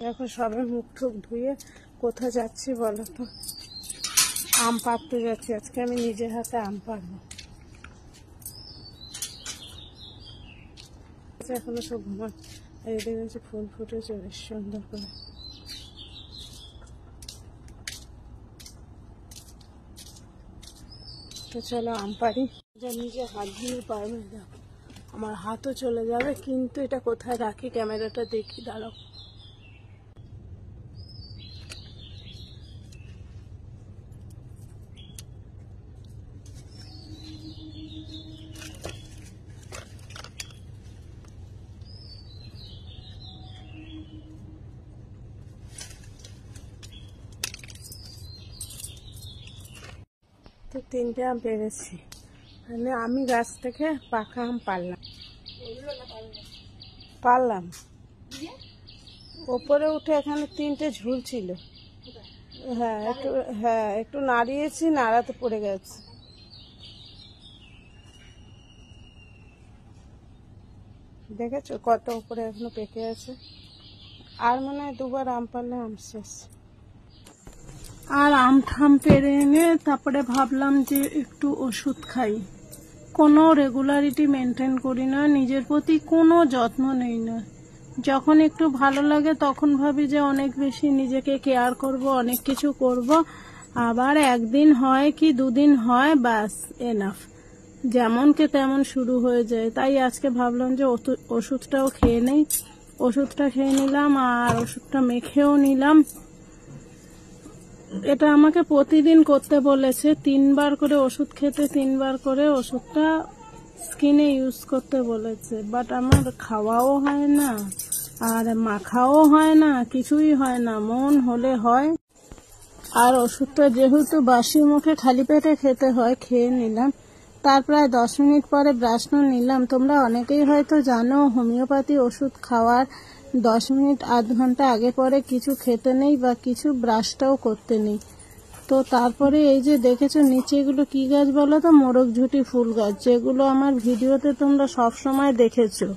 এখন সবে মুখ টুক ধুয়ে কোথায় যাচ্ছি বলো তো? আম পাড়তে যাচ্ছি। আজকে আমি নিজের হাতে আম পাড়বো। এখনো সব ঘুমান। এই দেখেছি ফুল ফুটেছে বেশ সুন্দর করে। তো চলো আম পাড়ি। যা নিজে হাত দিয়ে পারবে না, আমার হাতও চলে যাবে। কিন্তু এটা কোথায় রাখি ক্যামেরাটা দেখি, দাঁড়াও। তো 3টে আম পেরেছি, মানে আমি গাছ থেকে পাকা আম পারলাম। ওপরে উঠে এখানে 3টে ঝুলছিল। একটু নাড়িয়েছি, নাড়াতে পড়ে গেছে। দেখেছো কত উপরে এখনো পেকে আছে। আর মনে হয় 2বার আম পারলে আম শেষ। আর আম ঠাম পেরে এনে তারপরে ভাবলাম যে একটু ওষুধ খাই। কোনো রেগুলারিটি মেনটেন করি না, নিজের প্রতি কোনো যত্ন নেই না। যখন একটু ভালো লাগে তখন ভাবি যে অনেক বেশি নিজেকে কেয়ার করব, অনেক কিছু করব। আবার একদিন হয় কি 2 দিন হয়, বাস এনাফ, যেমনকে তেমন শুরু হয়ে যায়। তাই আজকে ভাবলাম যে ওষুধটাও খেয়ে নেই। ওষুধটা খেয়ে নিলাম আর ওষুধটা মেখেও নিলাম। এটা আমাকে প্রতিদিন করতে বলেছে, 3বার করে ওষুধ খেতে, 3বার করে ওষুধটা স্কিনে ইউজ করতে বলেছে। বাট আমার খাওয়াও হয় না আর মাখাও হয় না, কিছুই হয় না। মন হলে হয়। আর ওষুধটা যেহেতু বাসি মুখে খালি পেটে খেতে হয়, খেয়ে নিলাম। তার প্রায় 10 মিনিট পরে ব্রাশও নিলাম। তোমরা অনেকেই হয়তো জানো হোমিওপ্যাথি ওষুধ খাওয়ার 10 মিনিট আধ ঘন্টা আগে পরে কিছু খেতে নেই বা কিছু ব্রাশটাও করতে নেই। তো তারপরে এই যে দেখেছো নিচে এগুলো কি গাছ বলো তো? মোরগঝুটি ফুল গাছ, যেগুলো আমার ভিডিওতে তোমরা সব সময় দেখেছো।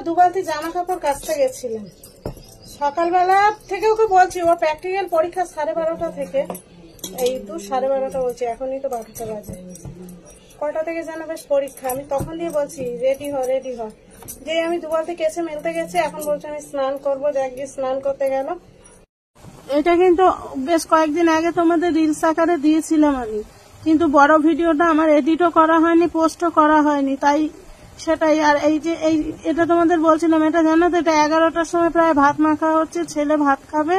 দুবালতি জামা কাপড় কাচতে গেছিলাম সকালবেলা থেকে। ওকে বলছি ওর প্র্যাকটিক্যাল পরীক্ষা 12:30 থেকে, এই 12:30 বলছি, এখনই তো 12টা বাজে। কটা থেকে যেন বেশ পরীক্ষা, আমি তখন দিয়ে বলছি রেডি হ রেডি হ। যে আমি দুবালতি কেচে মেলতে গেছি, এখন বলছে আমি স্নান করবো। যাক গিয়ে স্নান করতে গেল। এটা কিন্তু বেশ কয়েকদিন আগে তোমাদের রিলস আকারে দিয়েছিলাম আমি, কিন্তু বড় ভিডিওটা আমার এডিটও করা হয়নি, পোস্টও করা হয়নি, তাই সেটাই। আর এই যে এটা তোমাদের বলছিলাম, এটা জানো তো, এটা 11টার সময় প্রায় ভাত মাখা হচ্ছে, ছেলে ভাত খাবে।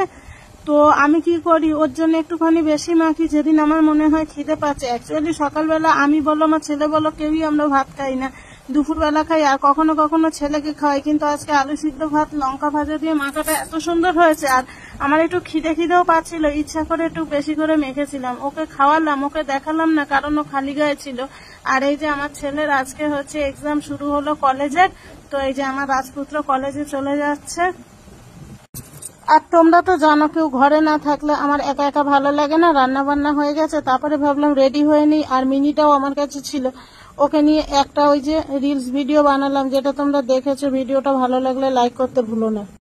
তো আমি কি করি, ওর জন্য একটুখানি বেশি মাখি যেদিন আমার মনে হয় খিদে পাচ্ছে। অ্যাকচুয়ালি সকালবেলা আমি বলো, আমার ছেলে বলো, কেউই আমরা ভাত খাই না। দুপুরবেলা খাই আর কখনো কখনো ছেলেকে খাওয়াই। কিন্তু আজকে আলু সিদ্ধ ভাত লঙ্কা ভাজা দিয়ে মাখাটা এত সুন্দর হয়েছে, আর আমার একটু খিদেও পাচ্ছিল, ইচ্ছা করে একটু বেশি করে মেখেছিলাম। ওকে খাওয়ালাম, ওকে দেখালাম না, কারণ ও খালি গায়ে ছিল। আর এই যে আমার ছেলের আজকে হচ্ছে এক্সাম শুরু হলো কলেজের, তো এই যে আমার রাজপুত্র কলেজে চলে যাচ্ছে। আর তোমরা তো জানো কেউ ঘরে না থাকলে আমার একা একা ভালো লাগে না। রান্না বান্না হয়ে গেছে, তারপরে ভাবলাম রেডি হয়ে নিই। আর মিনিটাও আমার কাছে ছিল, ওকে নিয়ে একটা ওই যে রিলস ভিডিও বানালাম, যেটা তোমরা দেখেছো। ভিডিওটা ভালো লাগলে লাইক করতে ভুলো না।